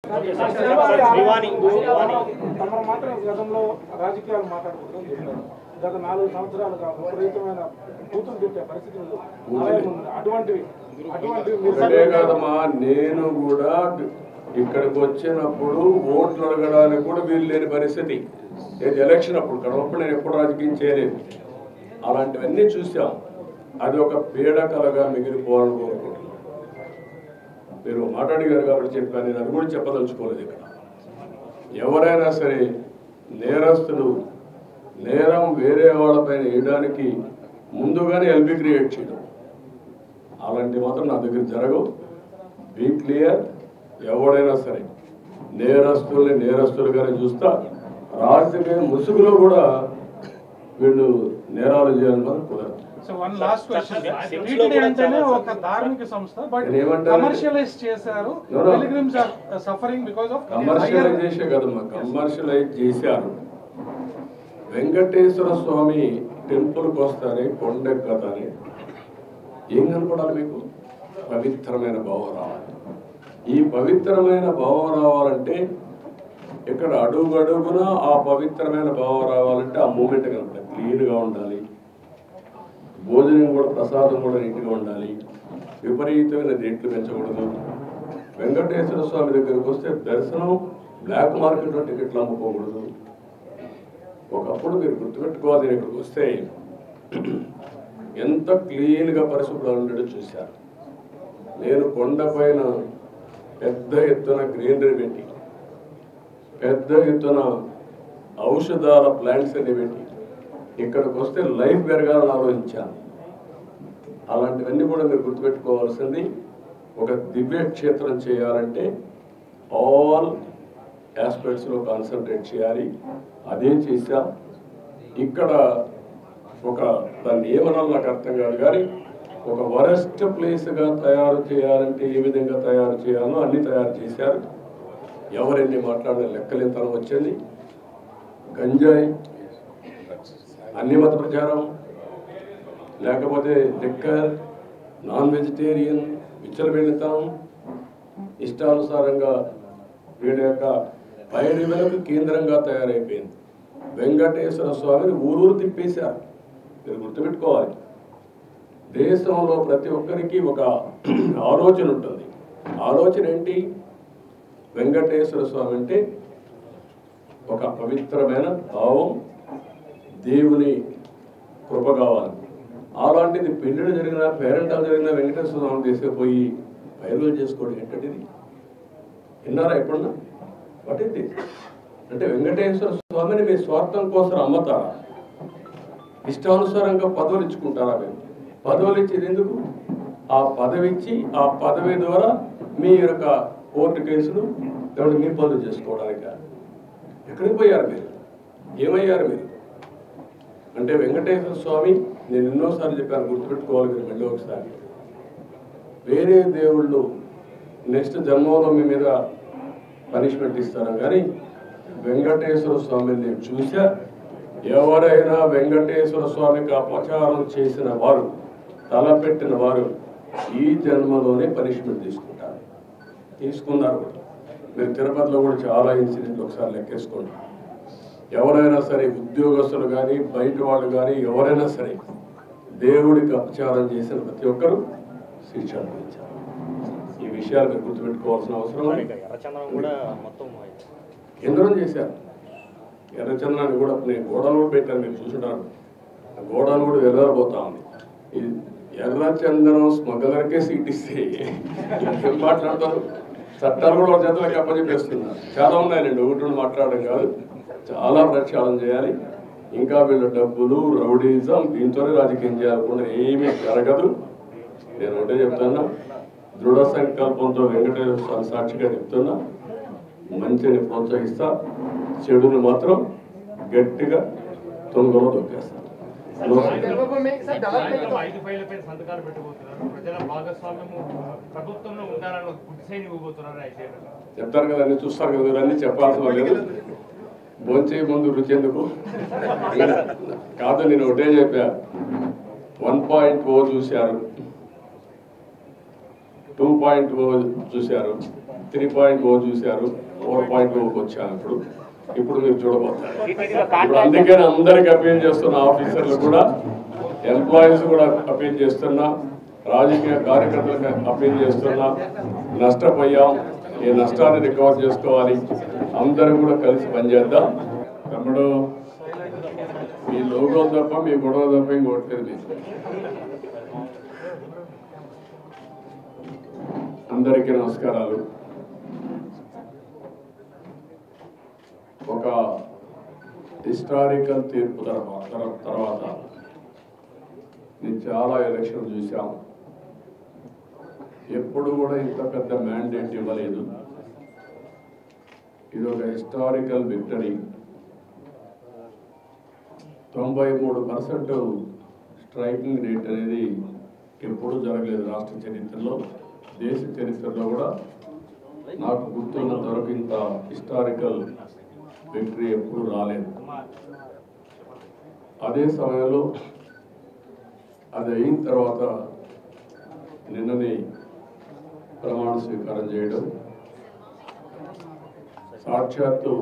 తమ మాత్రం గతంలో రాజకీయాలు మాట్లాడుకుంటూ చెప్పారు. గత 4 సంవత్సరాలుగా విపరీతమైన కూతురు తిట్టే పరిస్థితులు అటువంటివి కాదమ్మా. నేను కూడా ఇక్కడికి వచ్చినప్పుడు ఓట్లు అడగడానికి కూడా వీలు లేని పరిస్థితి. నేను ఎలక్షన్ అప్పుడు కడవప్పుడు నేను ఎప్పుడు రాజకీయం చేయలేదు. అలాంటివన్నీ చూసాం. అది ఒక పీడకలగా మిగిలిపోవాలని కోరుకుంటున్నాను. మీరు మాట్లాడిగారు కాబట్టి చెప్పాను. నేను అది కూడా చెప్పదలుచుకోలేదు. ఇక్కడ ఎవరైనా సరే నేరస్తులు నేరం వేరే వాళ్ళపైన వేయడానికి ముందుగానే ఎల్బీ క్రియేట్ చేయడం అలాంటివి మాత్రం నా దగ్గర జరగవు. Be clear. ఎవడైనా సరే నేరస్తుల్ని నేరస్తులుగానే చూస్తా. రాజకీయ ముసుగులో కూడా వీళ్ళు నేరాలు చేయాలని మనం కుదరదు. So one last question. T అంటేనే ఒక ధార్మిక సంస్థ, బట్ కమర్షియలైజ్ చేశారు. Pilgrims are suffering because of commercialise చేసే కదమ్మా. కమర్షియలైజ్ చేశారు. వెంకటేశ్వర స్వామి టెంపుల్కి వస్తానే కొండెక్కతానే ఏం కనపడాలి మీకు? పవిత్రమైన భావం రావాలి. ఈ పవిత్రమైన భావం రావాలంటే ఇక్కడ అడుగడుగున ఆ పవిత్రమైన భావం రావాలంటే ఆ మూమెంట్ కనపడాలి. క్లీన్గా ఉండాలి. భోజనం కూడా ప్రసాదం కూడా నీట్గా ఉండాలి. విపరీతమైన రేట్లు పెంచకూడదు. వెంకటేశ్వర స్వామి దగ్గరికి వస్తే దర్శనం బ్లాక్ మార్కెట్లో టికెట్లు అమ్ముకోకూడదు. ఒకప్పుడు మీరు గుర్తుపెట్టుకోవాలి. ఇక్కడికి వస్తే ఎంత క్లీన్గా పరిశుభ్రంగా ఉండేటో చూశారు. నేను కొండపైన పెద్ద ఎత్తున గ్రీనరీ పెట్టి పెద్ద ఎత్తున ఔషధాల ప్లాంట్స్ అన్ని పెట్టి ఇక్కడికి వస్తే లైఫ్ పెరగాలని ఆలోచించాను. అలాంటివన్నీ కూడా మీరు గుర్తుపెట్టుకోవాల్సింది. ఒక దివ్య క్షేత్రం చేయాలంటే ఆల్ ఆస్పెక్ట్స్లో కాన్సన్ట్రేట్ చేయాలి. అదే చేశాం. ఇక్కడ ఒక దాన్ని ఏమనాలి నాకు అర్థం కాదు, కానీ ఒక వరస్ట్ ప్లేస్గా తయారు చేయాలంటే ఏ విధంగా తయారు చేయాలో అన్నీ తయారు చేశారు. ఎవరెన్ని మాట్లాడిన లెక్కలేతనం వచ్చింది. గంజాయి, అన్ని మత ప్రచారం, లేకపోతే లిక్కర్, నాన్ వెజిటేరియన్, విచ్చలవిడితనం, ఇష్టానుసారంగా వీడి యొక్క పైడివలకు కేంద్రంగా తయారైపోయింది. వెంకటేశ్వర స్వామిని ఊరూరు తిప్పేశారు. మీరు గుర్తుపెట్టుకోవాలి. దేశంలో ప్రతి ఒక్కరికి ఒక ఆలోచన ఉంటుంది. ఆలోచన ఏంటి? వెంకటేశ్వర స్వామి అంటే ఒక పవిత్రమైన భావం, దేవుని కృప కావాలి. అలాంటిది పెళ్ళిళ్ళు జరిగిన పేరెంటాలు జరిగిన వెంకటేశ్వర స్వామి తీసుకుపోయి వైరల్ చేసుకోవడం ఏంటంటే విన్నారా ఎప్పుడన్నా? పట్టింది అంటే వెంకటేశ్వర స్వామిని మీ స్వార్థం కోసం అమ్మతారా? ఇష్టానుసారంగా పదవులు ఇచ్చుకుంటారా? మేము పదవులు ఇచ్చేది ఎందుకు? ఆ పదవి ఇచ్చి ఆ పదవి ద్వారా మీ యొక్క కోర్టు కేసులు ఎవరికి మీ పనులు చేసుకోవడానిక? ఎక్కడికి పోయారు మీరు? ఏమయ్యారు మీరు? అంటే వెంకటేశ్వర స్వామి, నేను ఎన్నోసార్లు చెప్పాను, గుర్తుపెట్టుకోవాలి మీరు మళ్ళీ ఒకసారి. వేరే దేవుళ్ళు నెక్స్ట్ జన్మలో మీ మీద పనిష్మెంట్ ఇస్తాను, కానీ వెంకటేశ్వర స్వామిని నేను చూసా. ఎవరైనా వెంకటేశ్వర స్వామికి అపచారం చేసిన వారు, తలపెట్టిన వారు ఈ జన్మలోనే పనిష్మెంట్ తీసుకుంటారు. తీసుకున్నారు కూడా. మీరు తిరుపతిలో కూడా చాలా ఇన్సిడెంట్లు ఒకసారి లెక్కేసుకోండి. ఎవరైనా సరే ఉద్యోగస్తులు కానీ బయట వాళ్ళు కానీ ఎవరైనా సరే దేవుడికి అపచారం చేసిన ప్రతి ఒక్కరూ శిక్ష అనుభవించారు. ఈ విషయాలు మీరు గుర్తుపెట్టుకోవాల్సిన అవసరం. కేంద్రం చేశారు. ఎర్రచందనాన్ని కూడా నేను గోడను కూడా పెట్టాను, మీరు చూసుంటారు. ఆ గోడను కూడా వెళ్ళబోతా ఉంది. ఇది ఎర్రచందనం స్మగ్లర్కే సీట్ ఇస్తే ఏం మాట్లాడతారు? చట్టాలు కూడా ఒక చేతులకి అప్పచెప్పేస్తున్నారు. చాలా ఉన్నాయండి, ఒకటి రెండు మాట్లాడడం కాదు, చాలా ప్రక్షాళన చేయాలి. ఇంకా వీళ్ళ డబ్బులు, రౌడీజం, దీంతోనే రాజకీయం చేయాలనుకున్న ఏమీ జరగదు. నేను ఒకటే చెప్తున్నా, దృఢ సంకల్పంతో వెంకటేశ్వర స్వామి సాక్షిగా చెప్తున్నా, మంచిని ప్రోత్సహిస్తా, చెడుని మాత్రం గట్టిగా తొందరలో తొక్కేస్తా. చెప్తారు కదా, అన్ని చూస్తారు కదా, మీరు అన్ని చెప్పాల్సిన లేదు. భోంచే ముందు రుచి ఎందుకు కాదు. నేను ఒకటే చెప్పా, 1.0 చూశారు, 2.0 చూశారు, 3.0 చూశారు, 4.0కి వచ్చాను. ఇప్పుడు మీరు చూడబోతారు. ఇప్పుడు అందుకని అందరికి అపీల్ చేస్తున్న ఆఫీసర్లు కూడా, ఎంప్లాయీస్ కూడా అపీల్ చేస్తున్నా, రాజకీయ కార్యకర్తలకు అపీల్ చేస్తున్నా, నష్టపోయాం, ఈ నష్టాన్ని రికవర్ చేసుకోవాలి, అందరూ కూడా కలిసి పనిచేద్దాం. తమ్ముడు, మీ లోగోలు తప్ప మీ గొడవ తప్ప ఇంకోట్లేదు మీకు. అందరికీ నమస్కారాలు. ఒక హిస్టారికల్ తీర్పు తర్వాత నేను చాలా ఎలక్షన్ చూసాం. ఎప్పుడు కూడా ఇంత పెద్ద మ్యాండేట్ ఇవ్వలేదు. ఇది ఒక హిస్టారికల్ విక్టరీ. 93% స్ట్రైకింగ్ రేట్ అనేది ఎప్పుడూ జరగలేదు రాష్ట్ర చరిత్రలో, దేశ చరిత్రలో కూడా నాకు గుర్తున్నంత వరకు ఇంత హిస్టారికల్ విక్టరీ ఎప్పుడు రాలేదు. అదే సమయంలో అది అయిన తర్వాత నిన్ననే ప్రమాణ స్వీకారం చేయడం, సాక్షాత్తు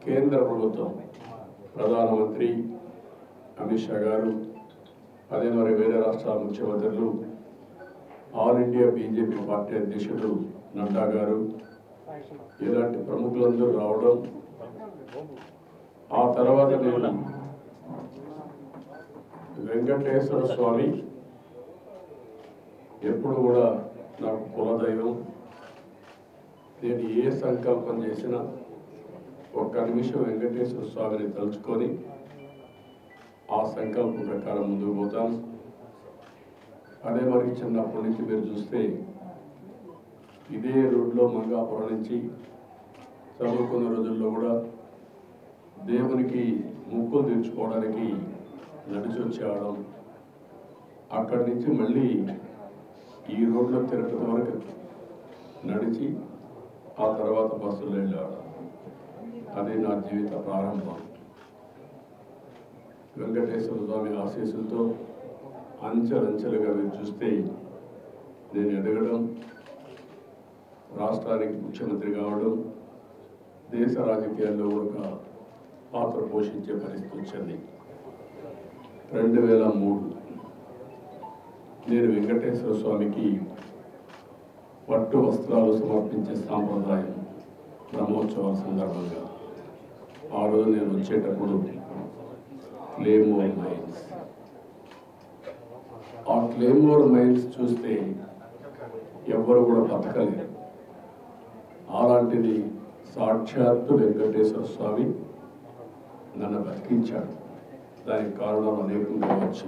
కేంద్ర ప్రభుత్వం ప్రధానమంత్రి అమిత్ షా గారు, అదే మరి వేరే రాష్ట్రాల ముఖ్యమంత్రులు, ఆల్ ఇండియా బీజేపీ పార్టీ అధ్యక్షుడు నడ్డా గారు, ఇలాంటి ప్రముఖులందరూ రావడం, ఆ తర్వాత నేను వెంకటేశ్వర స్వామి ఎప్పుడు కూడా నాకు కులదైవం. నేను ఏ సంకల్పం చేసినా ఒక్క నిమిషం వెంకటేశ్వర స్వామిని తలుచుకొని ఆ సంకల్పం ప్రకారం ముందుకు పోతాను. అదే మరి చిన్నప్పటి నుంచి మీరు చూస్తే ఇదే రోడ్లో మంగాపురం నుంచి చదువుకున్న రోజుల్లో కూడా దేవునికి ముక్కులు తీర్చుకోవడానికి నడిచి వచ్చేవాళ్ళం. అక్కడి నుంచి మళ్ళీ ఈ రోడ్లో తిరుపతి వరకు నడిచి ఆ తర్వాత బస్సులో వెళ్ళేవాళ్ళం. అది నా జీవిత ప్రారంభం. వెంకటేశ్వర స్వామి ఆశీస్సులతో అంచెలంచెలుగా మీరు చూస్తే నేను ఎదగడం, రాష్ట్రానికి ముఖ్యమంత్రి కావడం, దేశ రాజకీయాల్లో కూడా పాత్ర పోషించే పరిస్థితి వచ్చింది. 2003 నేను వెంకటేశ్వర స్వామికి పట్టు వస్త్రాలు సమర్పించే సాంప్రదాయం బ్రహ్మోత్సవాల సందర్భంగా ఆ రోజు నేను వచ్చేటప్పుడు క్లేమోర్ మైన్స్, ఆ క్లేమోర్ మైన్స్ చూస్తే ఎవ్వరు కూడా బతకలేదు. అలాంటిది సాక్షాత్తు వెంకటేశ్వర స్వామి నన్ను బతికించాడు. దానికి కారణం అనేకం కావచ్చు.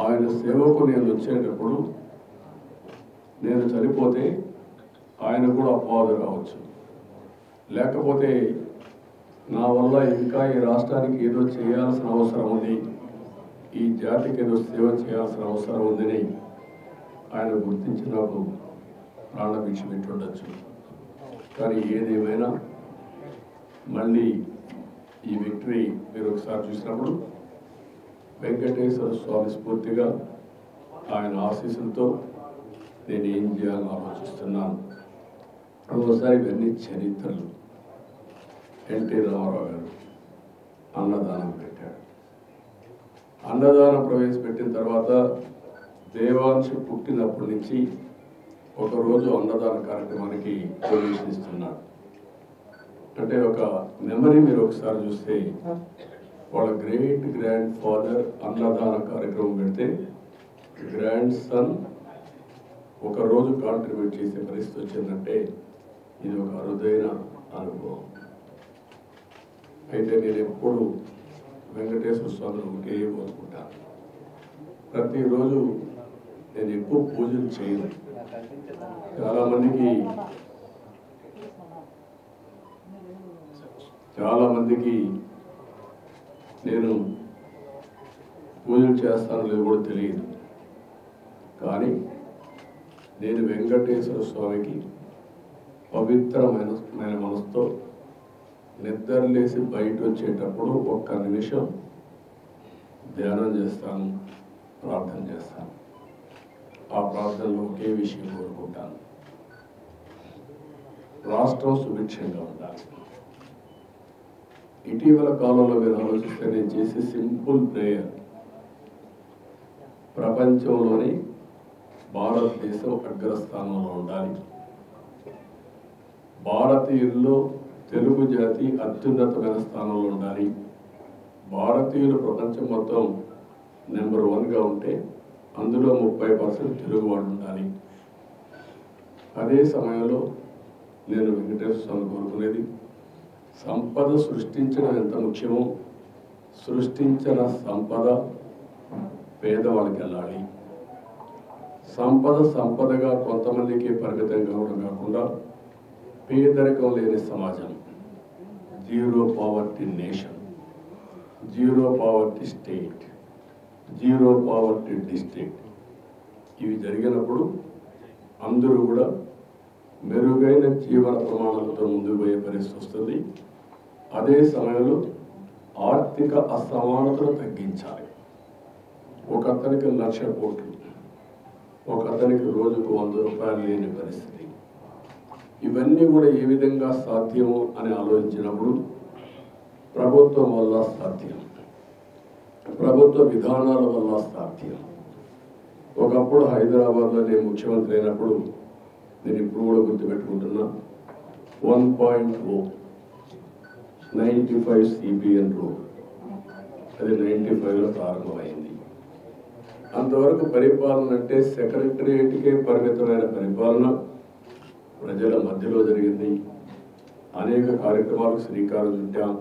ఆయన సేవకు నేను వచ్చేటప్పుడు నేను చనిపోతే ఆయన కూడా అపవాదు కావచ్చు, లేకపోతే నా వల్ల ఇంకా ఈ రాష్ట్రానికి ఏదో చేయాల్సిన అవసరం ఉంది, ఈ జాతికి ఏదో సేవ చేయాల్సిన అవసరం ఉందని ఆయన గుర్తించి నాకు ప్రాణభిక్ష పెట్టుండొచ్చు. కానీ ఏదేమైనా మళ్ళీ ఈ విక్టరీ మీరు ఒకసారి చూసినప్పుడు వెంకటేశ్వర స్వామి స్ఫూర్తిగా ఆయన ఆశీస్సులతో నేను ఏం చేయాలని ఆలోచిస్తున్నాను. ఒకసారి ఇవన్నీ చరిత్రలు. ఎన్టీ రామారావు గారు అన్నదానం పెట్టాడు. అన్నదానం ప్రవేశపెట్టిన తర్వాత దేవాంశి పుట్టినప్పటి నుంచి ఒకరోజు అన్నదాన కార్యక్రమానికి డొనేషన్ ఇస్తున్నాడు. అంటే ఒక మెమరీ మీరు ఒకసారి చూస్తే వాళ్ళ గ్రేట్ గ్రాండ్ ఫాదర్ అన్నదాన కార్యక్రమం పెడితే గ్రాండ్ సన్ ఒకరోజు కాంట్రిబ్యూట్ చేసే పరిస్థితి వచ్చిందంటే ఇది ఒక అరుదైన అనుభవం. అయితే నేను ఎప్పుడు వెంకటేశ్వర స్వామిని ఒకే కోరుకుంటాను. ప్రతిరోజు నేను ఎక్కువ పూజలు చేయను. చాలా మందికి నేను పూజలు చేస్తానో లేదో కూడా తెలియదు. కానీ నేను వెంకటేశ్వర స్వామికి పవిత్రమైన మనసుతో నిద్రలేసి బయట వచ్చేటప్పుడు ఒక్క నిమిషం ధ్యానం చేస్తాను, ప్రార్థన చేస్తాను. ఆ ప్రార్థనలో ఒకే విషయం కోరుకుంటాను, రాష్ట్రం సుభిక్షంగా ఉండాలి. ఇటీవల కాలంలో మీరు ఆలోచిస్తే నేను చేసే సింపుల్ ప్రేయర్, ప్రపంచంలోని భారతదేశం అగ్రస్థానంలో ఉండాలి. భారతీయుల్లో తెలుగు జాతి అత్యున్నతమైన స్థానంలో ఉండాలి. భారతీయులు ప్రపంచం మొత్తం నెంబర్ 1గా ఉంటే అందులో 30% తెలుగువాడు ఉండాలి. అదే సమయంలో నేను వెంకటేశ్వర స్వామి కోరుకునేది, సంపద సృష్టించడం ఎంత ముఖ్యమో సృష్టించిన సంపద పేదవాళ్ళకి వెళ్ళాలి. సంపదగా కొంతమందికి పరిమితం కావడం కాకుండా పేదరికం లేని సమాజం, zero poverty nation, zero poverty state, zero poverty district, ఇవి జరిగినప్పుడు అందరూ కూడా మెరుగైన జీవన ప్రమాణాలతో ముందుకు పోయే పరిస్థితి వస్తుంది. అదే సమయంలో ఆర్థిక అసమానతను తగ్గించాలి. ఒక అతనికి 1,00,000 కోట్లు, ఒక అతనికి రోజుకు 100 రూపాయలు లేని పరిస్థితి. ఇవన్నీ కూడా ఏ విధంగా సాధ్యము అని ఆలోచించినప్పుడు ప్రభుత్వం వల్ల సాధ్యం, ప్రభుత్వ విధానాల వల్ల సాధ్యం. ఒకప్పుడు హైదరాబాద్లో నేను ముఖ్యమంత్రి అయినప్పుడు, నేను ఇప్పుడు కూడా గుర్తుపెట్టుకుంటున్నా, 1.0 95 CBN రోడ్, అది 95లో ప్రారంభమైంది. అంతవరకు పరిపాలన అంటే సెక్రటరియేట్కే పరిమితమైన పరిపాలన ప్రజల మధ్యలో జరిగింది. అనేక కార్యక్రమాలకు శ్రీకారం చుట్టాం.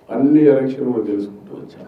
అన్ని ఎలక్షన్లు తెలుసుకుంటూ వచ్చాం.